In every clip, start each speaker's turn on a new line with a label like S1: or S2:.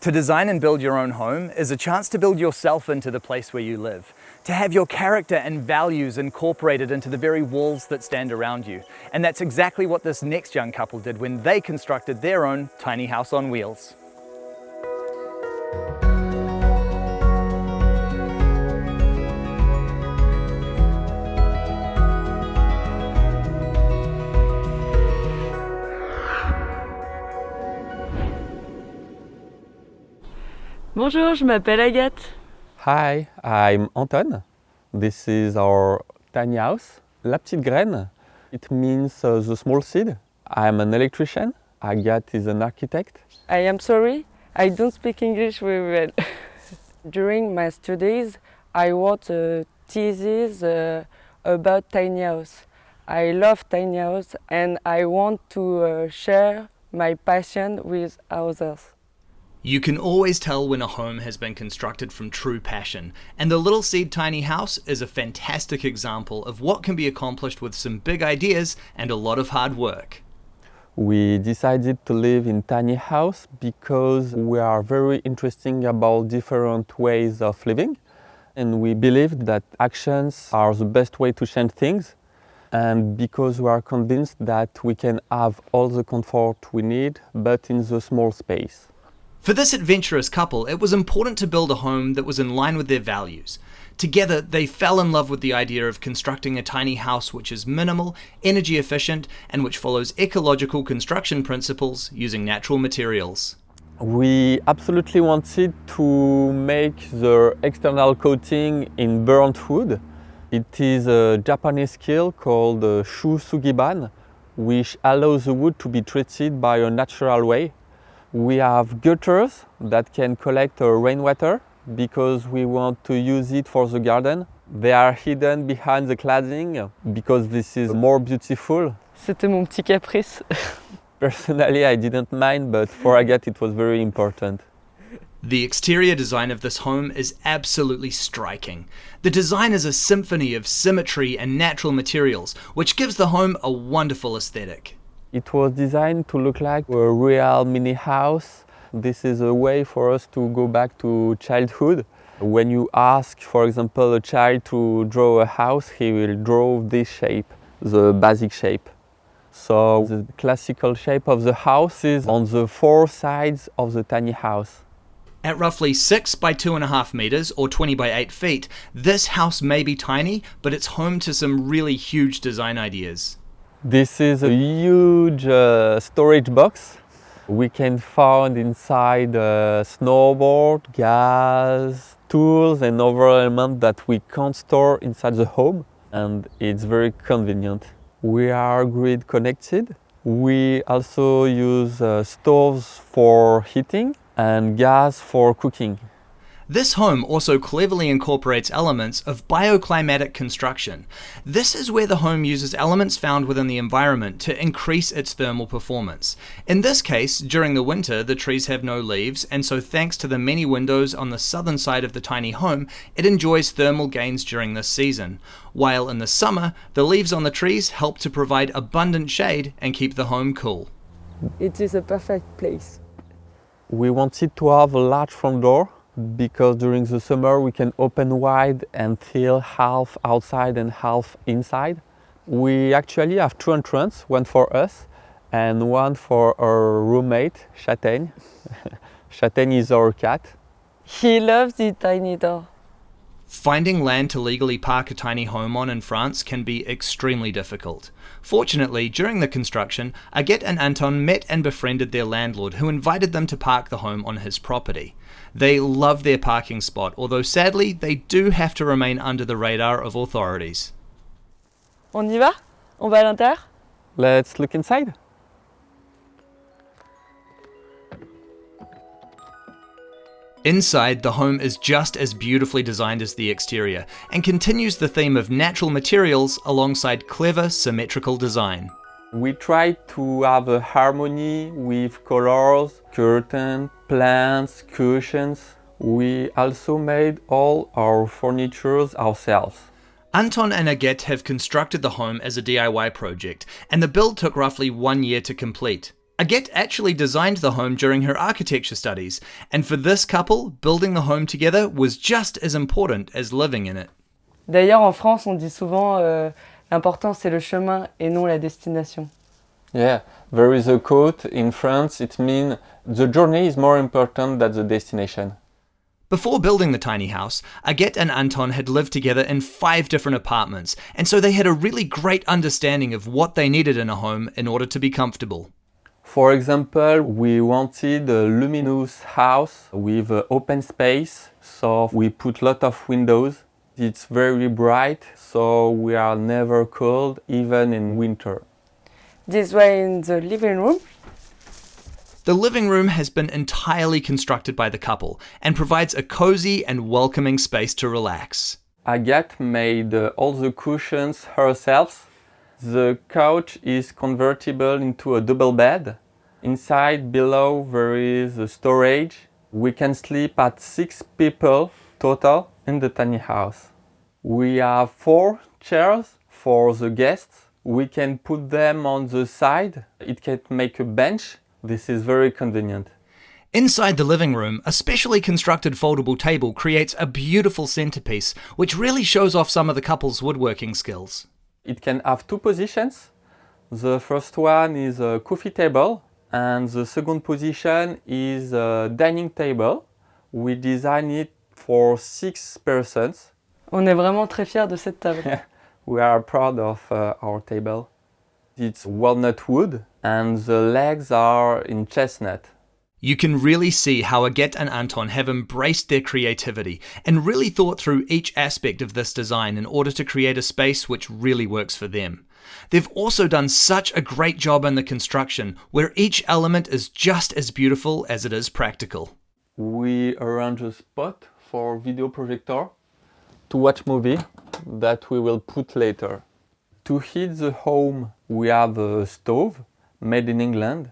S1: To design and build your own home is a chance to build yourself into the place where you live, to have your character and values incorporated into the very walls that stand around you. And that's exactly what this next young couple did when they constructed their own tiny house on wheels.
S2: Bonjour, je m'appelle Agathe.
S3: Hi, I'm Anton. This is our tiny house, La Petite Grain. It means the small seed. I'm an electrician. Agathe is an architect.
S2: I am sorry, I don't speak English very well. During my studies, I wrote a thesis about tiny house. I love tiny house and I want to share my passion with others.
S1: You can always tell when a home has been constructed from true passion, and the Little Seed Tiny House is a fantastic example of what can be accomplished with some big ideas and a lot of hard work.
S3: We decided to live in tiny house because we are very interested about different ways of living, and we believe that actions are the best way to change things, and because we are convinced that we can have all the comfort we need, but in the small space.
S1: For this adventurous couple, it was important to build a home that was in line with their values. Together, they fell in love with the idea of constructing a tiny house which is minimal, energy efficient, and which follows ecological construction principles using natural materials.
S3: We absolutely wanted to make the external coating in burnt wood. It is a Japanese skill called shusugiban, which allows the wood to be treated by a natural way. We have gutters that can collect rainwater because we want to use it for the garden. They are hidden behind the cladding because this is more beautiful.
S2: C'était mon petit caprice.
S3: Personally, I didn't mind, but for Agathe it was very important.
S1: The exterior design of this home is absolutely striking. The design is a symphony of symmetry and natural materials, which gives the home a wonderful aesthetic.
S3: It was designed to look like a real mini house. This is a way for us to go back to childhood. When you ask, for example, a child to draw a house, he will draw this shape, the basic shape. So the classical shape of the house is on the four sides of the tiny house.
S1: At roughly 6 by 2.5 meters or 20 by 8 feet, this house may be tiny, but it's home to some really huge design ideas.
S3: This is a huge storage box. We can find inside a snowboard, gas, tools and other elements that we can't store inside the home, and it's very convenient. We are grid connected. We also use stoves for heating and gas for cooking.
S1: This home also cleverly incorporates elements of bioclimatic construction. This is where the home uses elements found within the environment to increase its thermal performance. In this case, during the winter, the trees have no leaves, and so thanks to the many windows on the southern side of the tiny home, it enjoys thermal gains during this season. While in the summer, the leaves on the trees help to provide abundant shade and keep the home cool.
S2: It is a perfect place.
S3: We wanted to have a large front door because during the summer we can open wide and feel half outside and half inside. We actually have two entrances, one for us and one for our roommate, Châtaigne. Châtaigne is our cat.
S2: He loves the tiny door.
S1: Finding land to legally park a tiny home on in France can be extremely difficult. Fortunately, during the construction, Agathe and Anton met and befriended their landlord, who invited them to park the home on his property. They love their parking spot, although sadly they do have to remain under the radar of authorities.
S2: On y va? On va à l'intérieur?
S3: Let's look inside.
S1: Inside, the home is just as beautifully designed as the exterior and continues the theme of natural materials alongside clever, symmetrical design.
S3: We try to have a harmony with colors, curtains, plants, cushions. We also made all our furniture ourselves.
S1: Anton and Agathe have constructed the home as a DIY project, and the build took roughly 1 year to complete. Agathe actually designed the home during her architecture studies, and for this couple, building the home together was just as important as living in it.
S2: D'ailleurs, en France, on dit souvent l'important c'est le chemin et non la destination.
S3: Yeah, there is a quote in France, it means the journey is more important than the destination.
S1: Before building the tiny house, Agathe and Anton had lived together in 5 different apartments, and so they had a really great understanding of what they needed in a home in order to be comfortable.
S3: For example, we wanted a luminous house with open space, so we put a lot of windows. It's very bright, so we are never cold, even in winter.
S2: This way in the living room.
S1: The living room has been entirely constructed by the couple and provides a cozy and welcoming space to relax.
S3: Agathe made all the cushions herself. The couch is convertible into a double bed. Inside, below, there is a storage. We can sleep at 6 people total in the tiny house. We have 4 chairs for the guests. We can put them on the side. It can make a bench. This is very convenient.
S1: Inside the living room, a specially constructed foldable table creates a beautiful centerpiece, which really shows off some of the couple's woodworking skills.
S3: It can have 2 positions. The first one is a coffee table, and the second position is a dining table. We designed it for 6 persons.
S2: On est vraiment très fiers de cette table.
S3: We are proud of our table. It's walnut wood, and the legs are in chestnut.
S1: You can really see how Agathe and Anton have embraced their creativity and really thought through each aspect of this design in order to create a space which really works for them. They've also done such a great job in the construction, where each element is just as beautiful as it is practical.
S3: We arrange a spot for video projector to watch movie that we will put later. To heat the home, we have a stove made in England.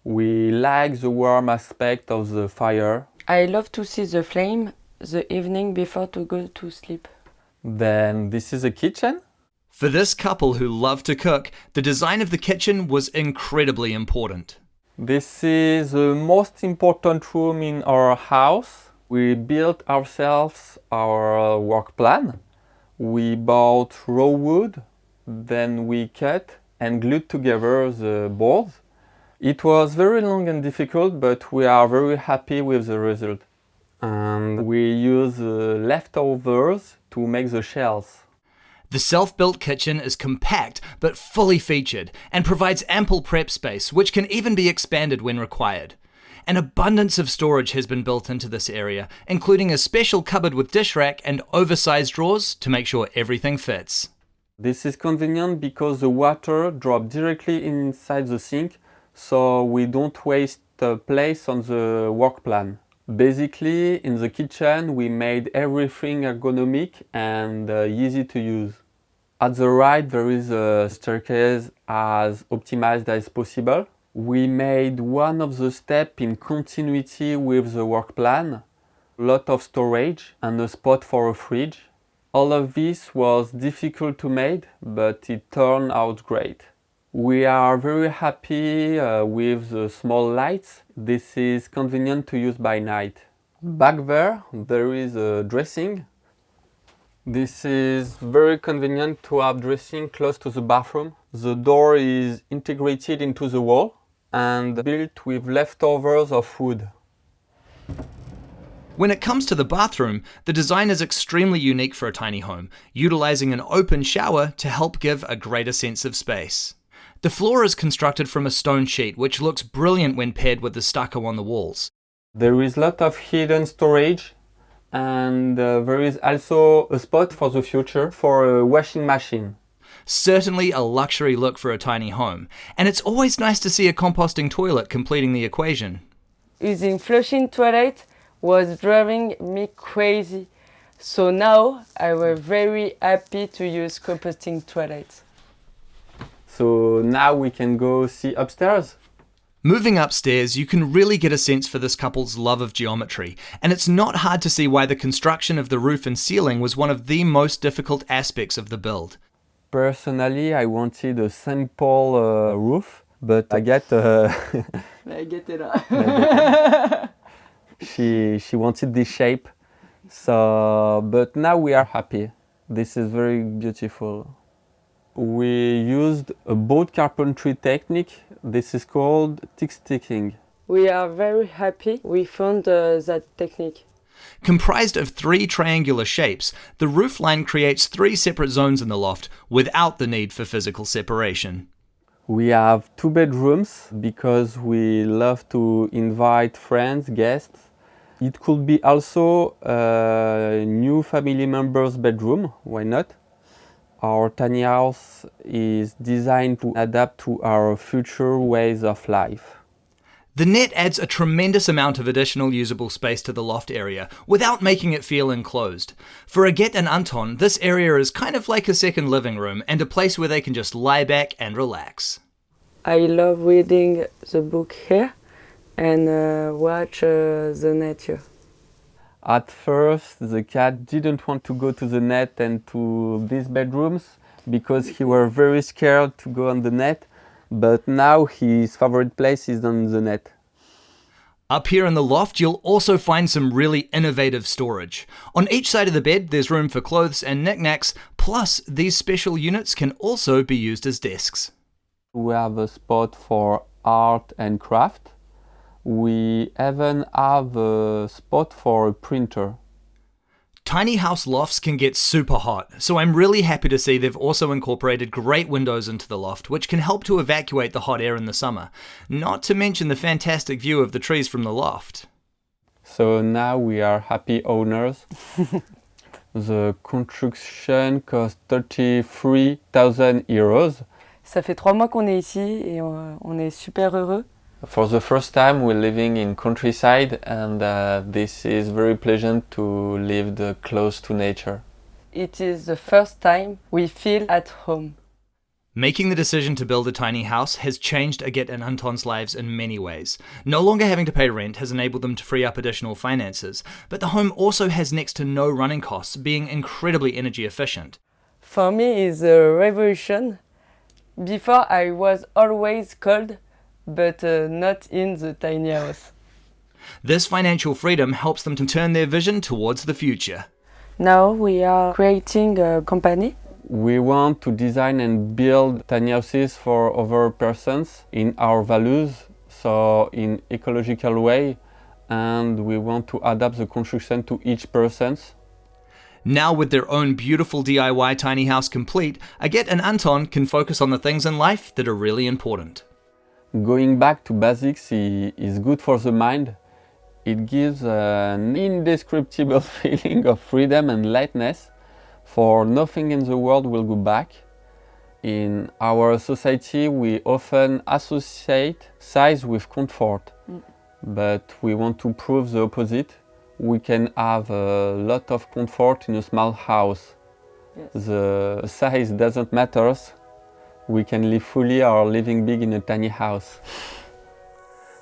S3: We like the warm aspect of the fire.
S2: I love to see the flame the evening before to go to sleep.
S3: Then this is a kitchen.
S1: For this couple who love to cook, the design of the kitchen was incredibly important.
S3: This is the most important room in our house. We built ourselves our work plan. We bought raw wood, then we cut and glued together the boards. It was very long and difficult, but we are very happy with the result. And we use leftovers to make the shelves.
S1: The self-built kitchen is compact but fully featured and provides ample prep space, which can even be expanded when required. An abundance of storage has been built into this area, including a special cupboard with dish rack and oversized drawers to make sure everything fits.
S3: This is convenient because the water drops directly inside the sink, so we don't waste place on the work plan. Basically, in the kitchen, we made everything ergonomic and easy to use. At the right, there is a staircase as optimized as possible. We made one of the steps in continuity with the work plan, a lot of storage and a spot for a fridge. All of this was difficult to make, but it turned out great. We are very happy with the small lights. This is convenient to use by night. Back there is a dressing. This is very convenient to have dressing close to the bathroom. The door is integrated into the wall and built with leftovers of wood.
S1: When it comes to the bathroom, the design is extremely unique for a tiny home, utilizing an open shower to help give a greater sense of space. The floor is constructed from a stone sheet, which looks brilliant when paired with the stucco on the walls.
S3: There is a lot of hidden storage, and there is also a spot for the future for a washing machine.
S1: Certainly a luxury look for a tiny home, and it's always nice to see a composting toilet completing the equation.
S2: Using flushing toilet was driving me crazy, so now I was very happy to use composting toilets.
S3: So now we can go see upstairs.
S1: Moving upstairs, you can really get a sense for this couple's love of geometry, and it's not hard to see why the construction of the roof and ceiling was one of the most difficult aspects of the build.
S3: Personally, I wanted a simple roof, But Agathe, she wanted this shape. So, but now we are happy. This is very beautiful. We used a boat carpentry technique. This is called tick sticking.
S2: We are very happy we found that technique.
S1: Comprised of 3 triangular shapes, the roofline creates 3 separate zones in the loft without the need for physical separation.
S3: We have 2 bedrooms because we love to invite friends, guests. It could be also a new family member's bedroom, why not? Our tiny house is designed to adapt to our future ways of life.
S1: The net adds a tremendous amount of additional usable space to the loft area without making it feel enclosed. For Agathe and Anton, this area is kind of like a second living room and a place where they can just lie back and relax.
S2: I love reading the book here and watch the nature.
S3: At first, the cat didn't want to go to the net and to these bedrooms because he were very scared to go on the net. But now his favorite place is on the net.
S1: Up here in the loft, you'll also find some really innovative storage. On each side of the bed, there's room for clothes and knickknacks, plus these special units can also be used as desks.
S3: We have a spot for art and craft. We even have a spot for a printer.
S1: Tiny house lofts can get super hot, so I'm really happy to see they've also incorporated great windows into the loft, which can help to evacuate the hot air in the summer, not to mention the fantastic view of the trees from the loft.
S3: So now we are happy owners. The construction cost 33,000 euros.
S2: Ça fait 3 mois qu'on est ici et on est super heureux.
S3: For the first time we're living in countryside and this is very pleasant to live close to nature.
S2: It is the first time we feel at home.
S1: Making the decision to build a tiny house has changed Agathe and Anton's lives in many ways. No longer having to pay rent has enabled them to free up additional finances, but the home also has next to no running costs, being incredibly energy efficient.
S2: For me, it's a revolution. Before I was always cold, but not in the tiny house.
S1: This financial freedom helps them to turn their vision towards the future.
S2: Now we are creating a company.
S3: We want to design and build tiny houses for other persons in our values, so in ecological way, and we want to adapt the construction to each person's.
S1: Now with their own beautiful DIY tiny house complete, Agathe and Anton can focus on the things in life that are really important.
S3: Going back to basics is good for the mind. It gives an indescribable feeling of freedom and lightness, for nothing in the world will go back. In our society, we often associate size with comfort, but we want to prove the opposite. We can have a lot of comfort in a small house. Yes. The size doesn't matter. We can live fully or living big in a tiny house.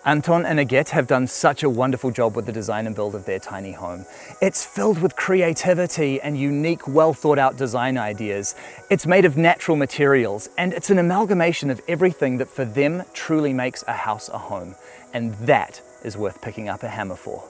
S1: Anton and Agathe have done such a wonderful job with the design and build of their tiny home. It's filled with creativity and unique, well thought out design ideas. It's made of natural materials, and it's an amalgamation of everything that for them truly makes a house a home. And that is worth picking up a hammer for.